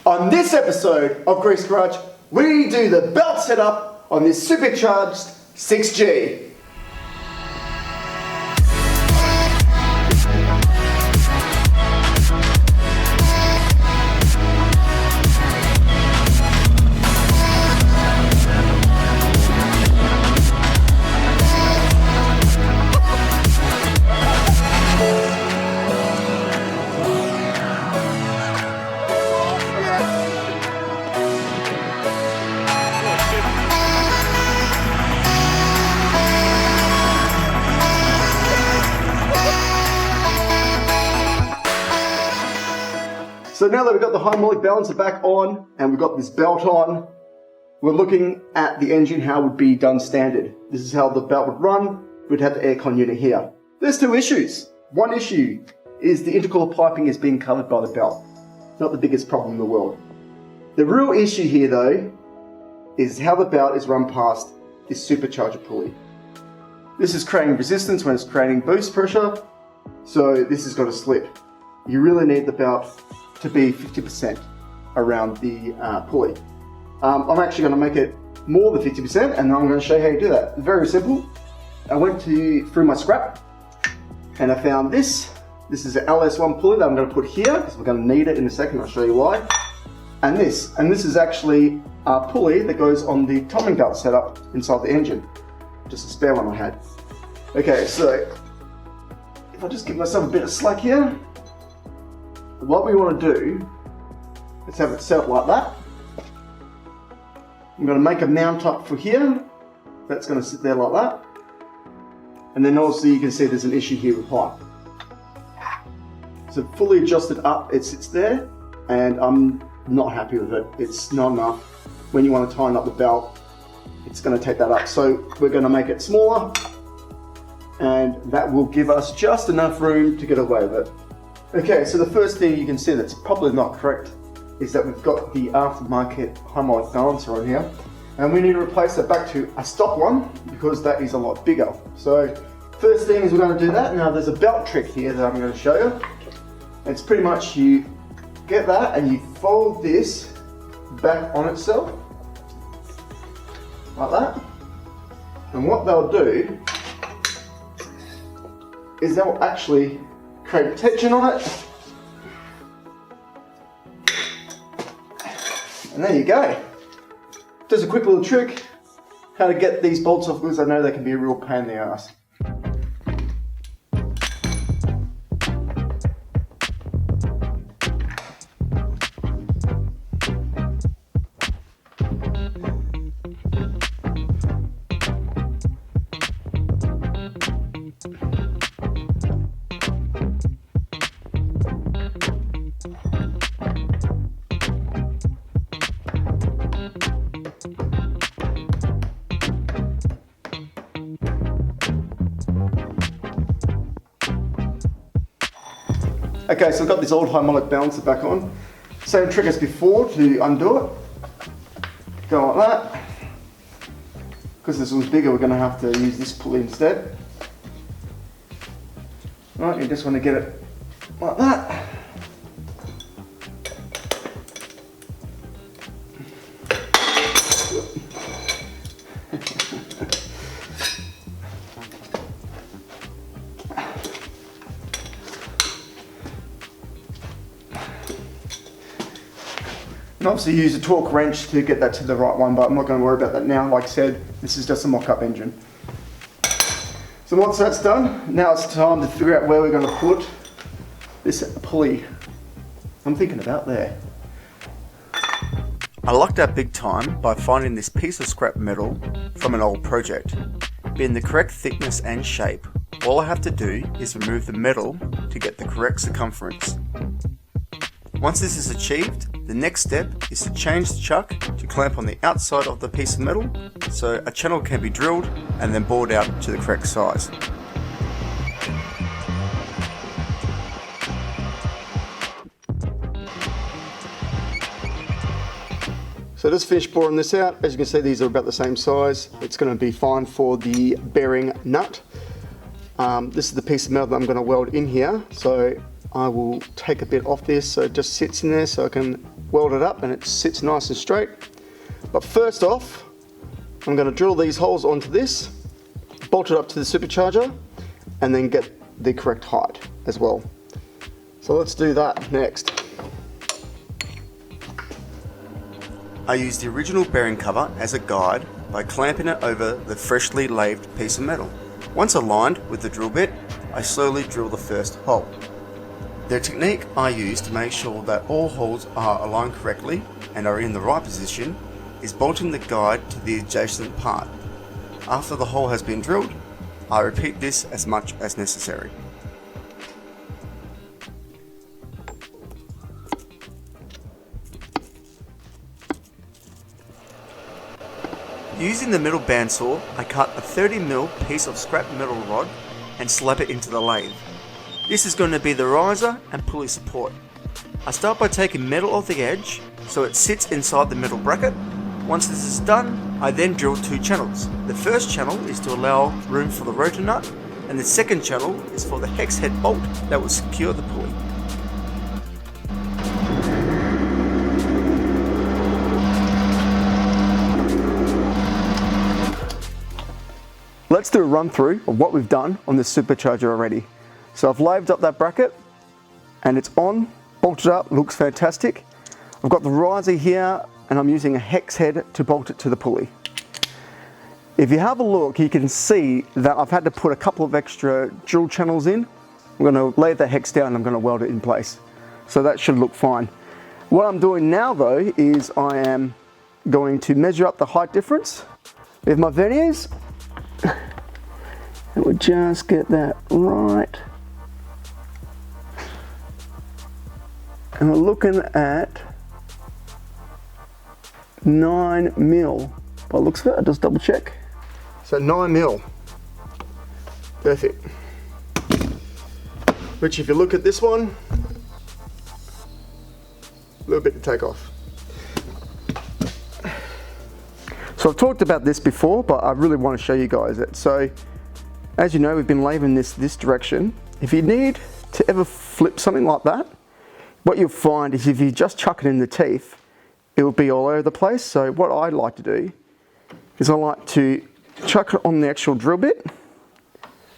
On this episode of Grease Garage, we do the belt setup on this supercharged 6G. So now that we've got the hydraulic balancer back on and we've got this belt on, we're looking at the engine, how it would be done standard. This is how the belt would run. We'd have the aircon unit here. There's two issues. One issue is the intercooler piping is being covered by the belt. Not the biggest problem in the world. The real issue here though is how the belt is run past this supercharger pulley. This is creating resistance when it's creating boost pressure, so this has got to slip. You really need the belt to be 50% around the pulley. I'm actually going to make it more than 50% and I'm going to show you how you do that. Very simple. I went through my scrap and I found this. This is an LS1 pulley that I'm going to put here because we're going to need it in a second. I'll show you why. And this is actually a pulley that goes on the timing belt setup inside the engine. Just a spare one I had. Okay, so if I just give myself a bit of slack here, what we want to do is have it set up like that. I'm going to make a mount up for here. That's going to sit there like that. And then also you can see there's an issue here with height. So fully adjusted up, it sits there, and I'm not happy with it. It's not enough. When you want to tighten up the belt, it's going to take that up. So we're going to make it smaller, and that will give us just enough room to get away with it. Okay, so the first thing you can see that's probably not correct is that we've got the aftermarket hydraulic balancer on here, and we need to replace that back to a stock one because that is a lot bigger. So first thing is we're going to do that. Now there's a belt trick here that I'm going to show you. It's pretty much you get that and you fold this back on itself like that, and what they'll do is they'll actually create tension on it, and there you go. Just a quick little trick how to get these bolts off, because I know they can be a real pain in the ass. Okay, so I've got this old hydraulic balancer back on. Same trick as before to undo it. Go like that. Because this one's bigger, we're going to have to use this pulley instead. Right, you just want to get it like that. And obviously use a torque wrench to get that to the right one, but I'm not going to worry about that now. Like I said, this is just a mock-up engine. So once that's done, now it's time to figure out where we're going to put this pulley. I'm thinking about there. I lucked out big time by finding this piece of scrap metal from an old project. Being the correct thickness and shape, all I have to do is remove the metal to get the correct circumference. Once this is achieved, the next step is to change the chuck to clamp on the outside of the piece of metal so a channel can be drilled and then bored out to the correct size. So just finished boring this out. As you can see, these are about the same size. It's going to be fine for the bearing nut. This is the piece of metal that I'm going to weld in here. So I will take a bit off this so it just sits in there so I can welded up and it sits nice and straight. But first off, I'm going to drill these holes onto this, bolt it up to the supercharger, and then get the correct height as well. So let's do that next. I used the original bearing cover as a guide by clamping it over the freshly lathed piece of metal. Once aligned with the drill bit, I slowly drill the first hole. The technique I use to make sure that all holes are aligned correctly and are in the right position is bolting the guide to the adjacent part. After the hole has been drilled, I repeat this as much as necessary. Using the metal bandsaw, I cut a 30mm piece of scrap metal rod and slap it into the lathe. This is going to be the riser and pulley support. I start by taking metal off the edge so it sits inside the metal bracket. Once this is done, I then drill two channels. The first channel is to allow room for the rotor nut, and the second channel is for the hex head bolt that will secure the pulley. Let's do a run through of what we've done on this supercharger already. So I've lathed up that bracket and it's on, bolted up, looks fantastic. I've got the riser here and I'm using a hex head to bolt it to the pulley. If you have a look, you can see that I've had to put a couple of extra drill channels in. I'm going to lay the hex down and I'm going to weld it in place. So that should look fine. What I'm doing now though is I am going to measure up the height difference with my verniers. And we'll just get that right. And we're looking at 9mm. By the looks of it, I'll just double check. So 9mm. Perfect. Which if you look at this one, a little bit to take off. So I've talked about this before, but I really want to show you guys it. So as you know, we've been laving this direction. If you need to ever flip something like that, what you'll find is if you just chuck it in the teeth, it will be all over the place. So what I like to do is I like to chuck it on the actual drill bit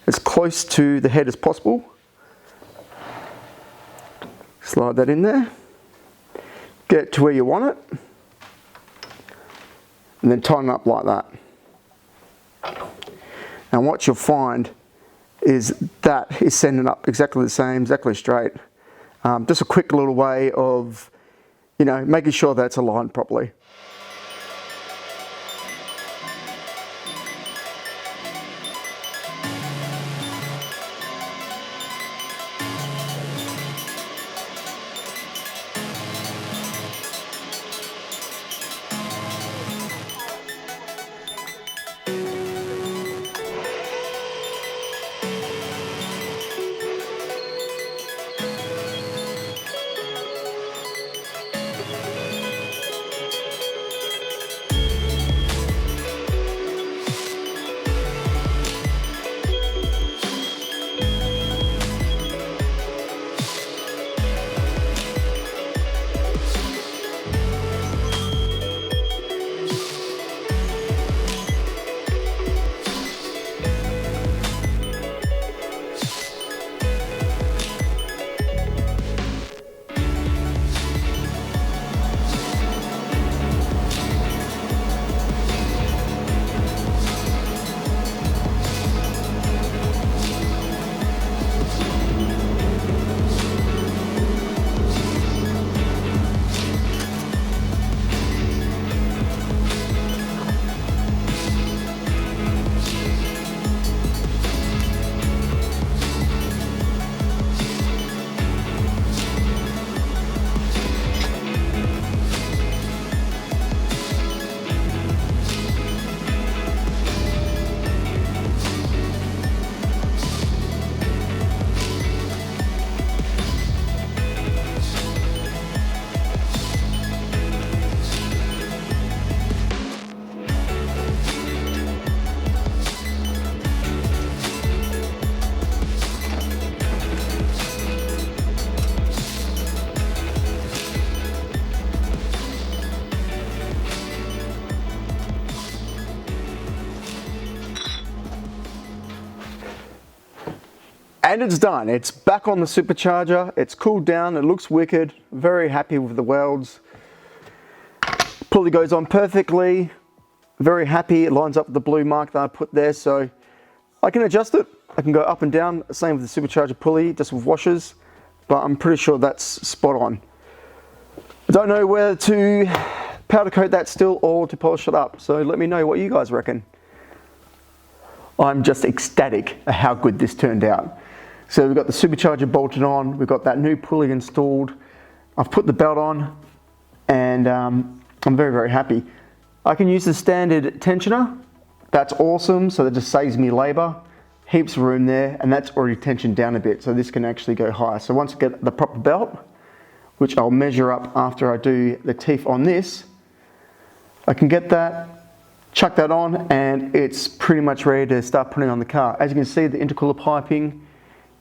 as close to the head as possible. Slide that in there, get it to where you want it, and then tighten up like that. And what you'll find is that is sending up exactly the same, exactly straight. Just a quick little way of, you know, making sure that's aligned properly. And it's done. It's back on the supercharger. It's cooled down. It looks wicked. Very happy with the welds. Pulley goes on perfectly. Very happy. It lines up with the blue mark that I put there, so I can adjust it. I can go up and down. Same with the supercharger pulley, just with washers, but I'm pretty sure that's spot on. I don't know whether to powder coat that still or to polish it up, so let me know what you guys reckon. I'm just ecstatic at how good this turned out. So we've got the supercharger bolted on, we've got that new pulley installed, I've put the belt on, and I'm very, very happy. I can use the standard tensioner. That's awesome, so that just saves me labor. Heaps of room there, and that's already tensioned down a bit, so this can actually go higher. So once I get the proper belt, which I'll measure up after I do the teeth on this, I can get that, chuck that on, and it's pretty much ready to start putting on the car. As you can see, the intercooler piping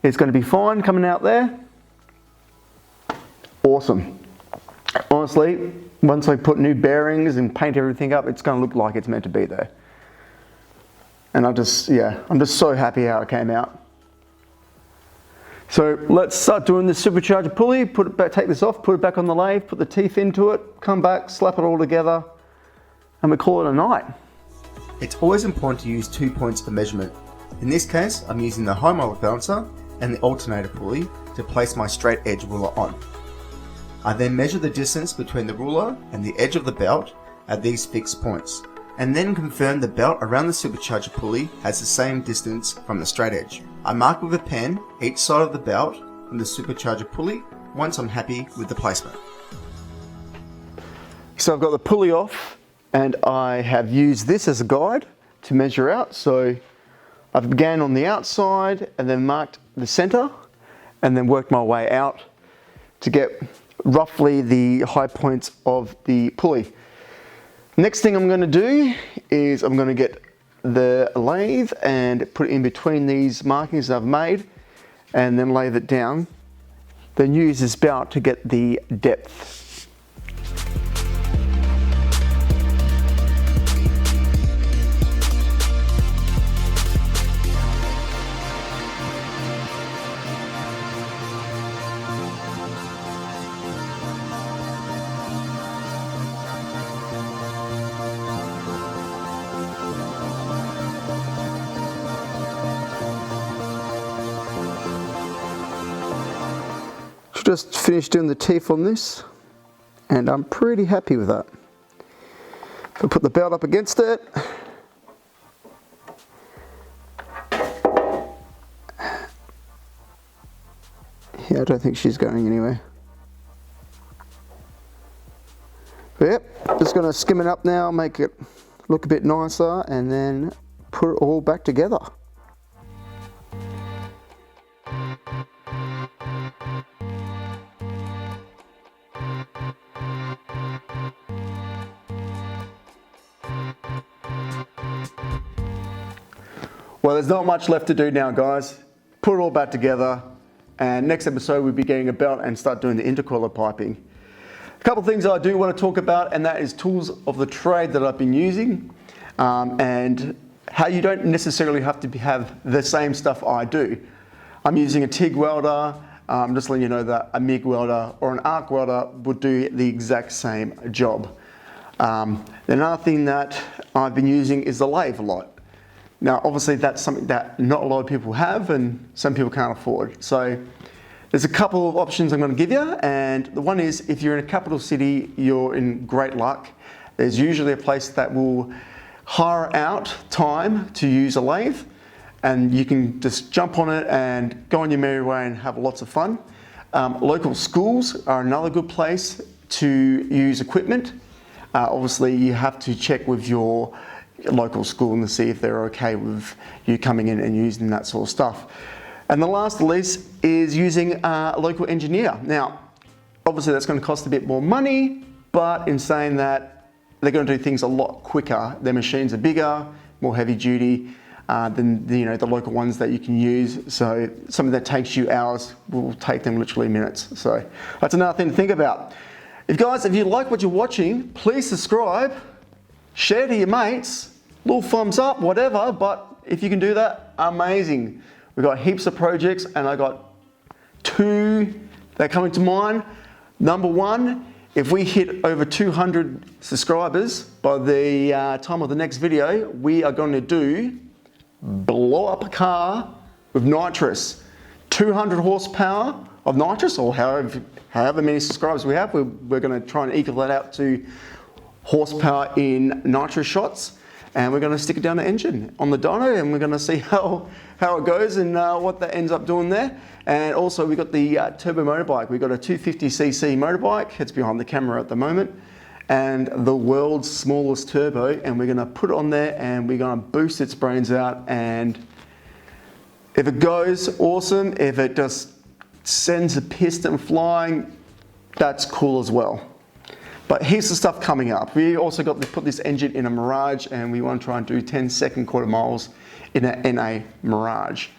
is going to be fine coming out there. Awesome. Honestly, once I put new bearings and paint everything up, it's going to look like it's meant to be there. And I'm just so happy how it came out. So let's start doing this supercharger pulley, put it back, take this off, put it back on the lathe, put the teeth into it, come back, slap it all together, and we call it a night. It's always important to use 2 points for measurement. In this case, I'm using the hydraulic balancer and the alternator pulley to place my straight edge ruler on. I then measure the distance between the ruler and the edge of the belt at these fixed points, and then confirm the belt around the supercharger pulley has the same distance from the straight edge. I mark with a pen each side of the belt from the supercharger pulley once I'm happy with the placement. So I've got the pulley off, and I have used this as a guide to measure out. So I've began on the outside and then marked the center and then worked my way out to get roughly the high points of the pulley. Next thing I'm going to do is I'm going to get the lathe and put it in between these markings that I've made, and then lathe it down. Then use this belt to get the depth. Just finished doing the teeth on this, and I'm pretty happy with that. If I put the belt up against it, yeah, I don't think she's going anywhere. But yep, just going to skim it up now, make it look a bit nicer, and then put it all back together. Well, there's not much left to do now, guys. Put it all back together, and next episode we'll be getting a belt and start doing the intercooler piping. A couple of things I do want to talk about, and that is tools of the trade that I've been using, and how you don't necessarily have to have the same stuff I do. I'm using a TIG welder. Just letting you know that a MIG welder or an arc welder would do the exact same job. Another thing that I've been using is the lathe a lot. Now, obviously that's something that not a lot of people have and some people can't afford. So there's a couple of options I'm going to give you, and the one is if you're in a capital city, you're in great luck. There's usually a place that will hire out time to use a lathe, and you can just jump on it and go on your merry way and have lots of fun. Local schools are another good place to use equipment. Obviously you have to check with your local school and to see if they're okay with you coming in and using that sort of stuff. And the last least is using a local engineer. Now, obviously that's going to cost a bit more money, but in saying that, they're going to do things a lot quicker. Their machines are bigger, more heavy duty than the local ones that you can use. So something that takes you hours will take them literally minutes. So that's another thing to think about. If you like what you're watching, please subscribe, share to your mates, little thumbs up, whatever, but if you can do that, amazing. We've got heaps of projects, and I got 2 that are coming to mind. Number 1, if we hit over 200 subscribers by the time of the next video, we are going to do blow up a car with nitrous. 200 horsepower of nitrous, or however many subscribers we have, we're going to try and equal that out to horsepower in nitrous shots. And we're going to stick it down the engine on the dyno, and we're going to see how it goes and what that ends up doing there. And also we got the turbo motorbike. We've got a 250cc motorbike. It's behind the camera at the moment, and the world's smallest turbo. And we're going to put it on there, and we're going to boost its brains out. And if it goes, awesome. If it just sends a piston flying, that's cool as well. But here's the stuff coming up. We also got to put this engine in a Mirage, and we want to try and do 10 second quarter miles in a Mirage.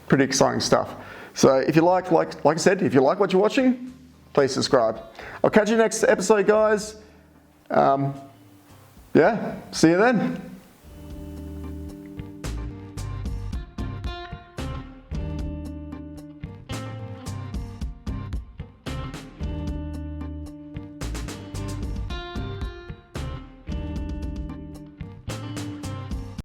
Pretty exciting stuff. So if you like I said, if you like what you're watching, please subscribe. I'll catch you next episode, guys. Yeah, see you then.